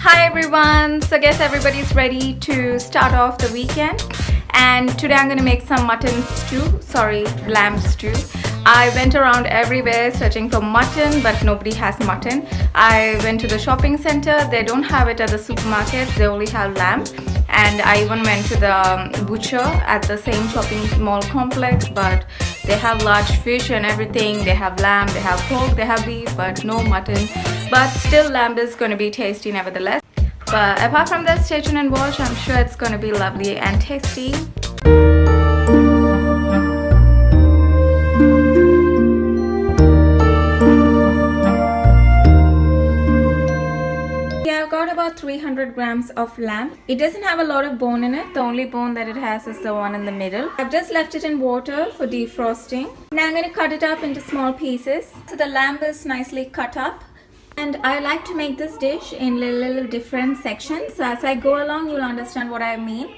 Hi everyone, so guess everybody's ready to start off the weekend, and today I'm gonna make some lamb stew. I went around everywhere searching for mutton, but nobody has mutton. I went to the shopping center, they don't have it at the supermarket, they only have lamb. And I even went to the butcher at the same shopping mall complex, but they have large fish and everything. They have lamb, they have pork, they have beef, but no mutton. But still, lamb is going to be tasty nevertheless. But apart from that, stay tuned and watch. I'm sure it's going to be lovely and tasty. About 300 grams of lamb. It doesn't have a lot of bone in it. The only bone that it has is the one in the middle. I've just left it in water for defrosting. Now I'm going to cut it up into small pieces. So the lamb is nicely cut up. And I like to make this dish in little different sections. So as I go along, you'll understand what I mean.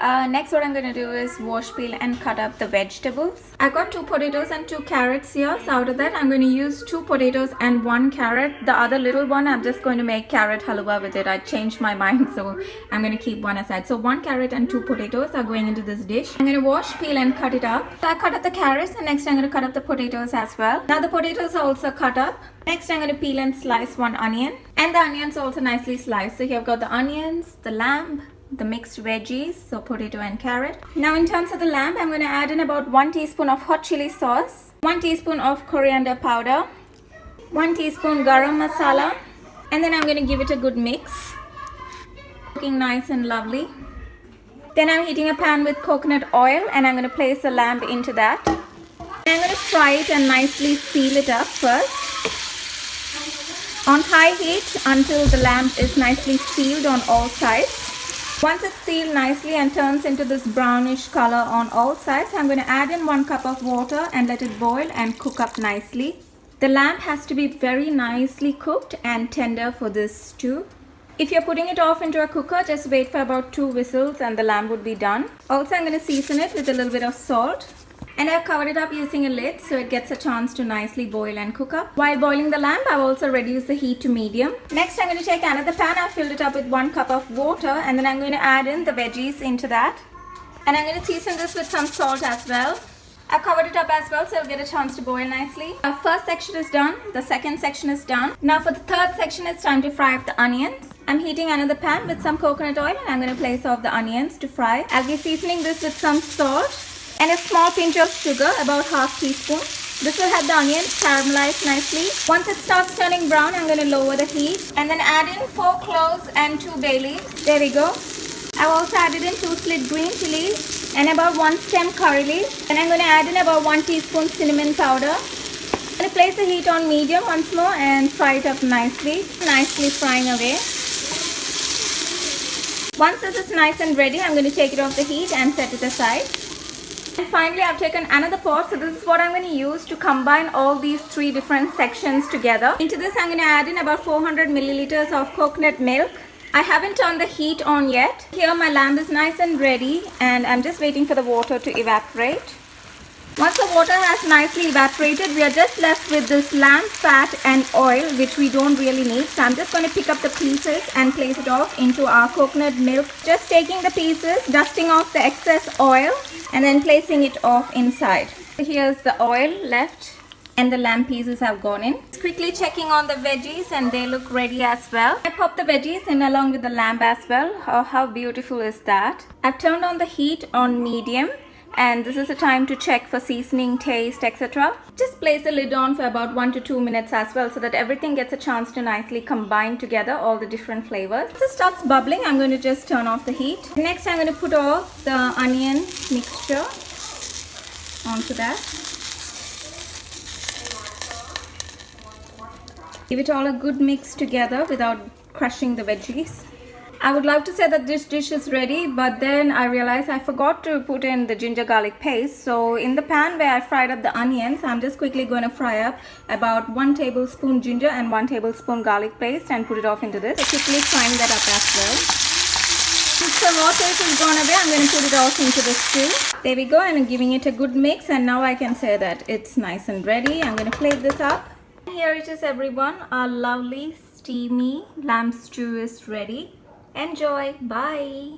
Next, what I'm going to do is wash, peel and cut up the vegetables. I got 2 potatoes and 2 carrots here. So out of that, I'm going to use 2 potatoes and 1 carrot. The other little one, I'm just going to make carrot halwa with it. I changed my mind, so I'm going to keep one aside. So 1 carrot and 2 potatoes are going into this dish. I'm going to wash, peel and cut it up. So I cut up the carrots, and next I'm going to cut up the potatoes as well. Now the potatoes are also cut up. Next I'm going to peel and slice 1 onion. And the onions are also nicely sliced. So here I've got the onions, the lamb, the mixed veggies, so potato and carrot. Now in terms of the lamb, I'm going to add in about 1 teaspoon of hot chili sauce, 1 teaspoon of coriander powder, 1 teaspoon garam masala, and then I'm going to give it a good mix. Looking nice and lovely. Then I'm heating a pan with coconut oil, and I'm going to place the lamb into that. And I'm going to fry it and nicely seal it up first on high heat until the lamb is nicely sealed on all sides. Once it's sealed nicely and turns into this brownish color on all sides, I'm going to add in 1 cup of water and let it boil and cook up nicely. The lamb has to be very nicely cooked and tender for this stew. If you're putting it off into a cooker, just wait for about 2 whistles and the lamb would be done. Also, I'm going to season it with a little bit of salt. And I've covered it up using a lid so it gets a chance to nicely boil and cook up. While boiling the lamb, I've also reduced the heat to medium. Next, I'm going to take another pan. I've filled it up with 1 cup of water, and then I'm going to add in the veggies into that. And I'm going to season this with some salt as well. I've covered it up as well so it'll get a chance to boil nicely. Our first section is done. The second section is done. Now for the third section, it's time to fry up the onions. I'm heating another pan with some coconut oil, and I'm going to place off the onions to fry. I'll be seasoning this with some salt and a small pinch of sugar, about ½ teaspoon. This will help the onions caramelize nicely. Once it starts turning brown, I'm going to lower the heat and then add in 4 cloves and 2 bay leaves. There we go. I've also added in 2 slit green chilies and about 1 stem curry leaf. And I'm going to add in about 1 teaspoon cinnamon powder. I'm going to place the heat on medium once more and fry it up nicely frying away. Once this is nice and ready, I'm going to take it off the heat and set it aside. And finally, I've taken another pot. So this is what I'm going to use to combine all these 3 different sections together. Into this, I'm going to add in about 400 milliliters of coconut milk. I haven't turned the heat on yet. Here my lamb is nice and ready, and I'm just waiting for the water to evaporate. Once the water has nicely evaporated, we are just left with this lamb fat and oil, which we don't really need. So I'm just going to pick up the pieces and place it off into our coconut milk. Just taking the pieces, dusting off the excess oil, and then placing it off inside. So here's the oil left, and the lamb pieces have gone in. Just quickly checking on the veggies, and they look ready as well. I popped the veggies in along with the lamb as well. Oh, how beautiful is that? I've turned on the heat on medium. And this is the time to check for seasoning, taste, etc. Just place the lid on for about 1 to 2 minutes as well, so that everything gets a chance to nicely combine together, all the different flavors. Once it starts bubbling, I'm going to just turn off the heat. Next, I'm going to put off the onion mixture onto that. Give it all a good mix together without crushing the veggies. I would love to say that this dish is ready, but then I realized I forgot to put in the ginger garlic paste. So in the pan where I fried up the onions, I'm just quickly going to fry up about 1 tablespoon ginger and 1 tablespoon garlic paste and put it off into this. So quickly frying that up as well. Once the raw taste is gone away, I'm going to put it off into the stew. There we go, and I'm giving it a good mix, and now I can say that it's nice and ready. I'm going to plate this up. Here it is, everyone, our lovely steamy lamb stew is ready. Enjoy. Bye.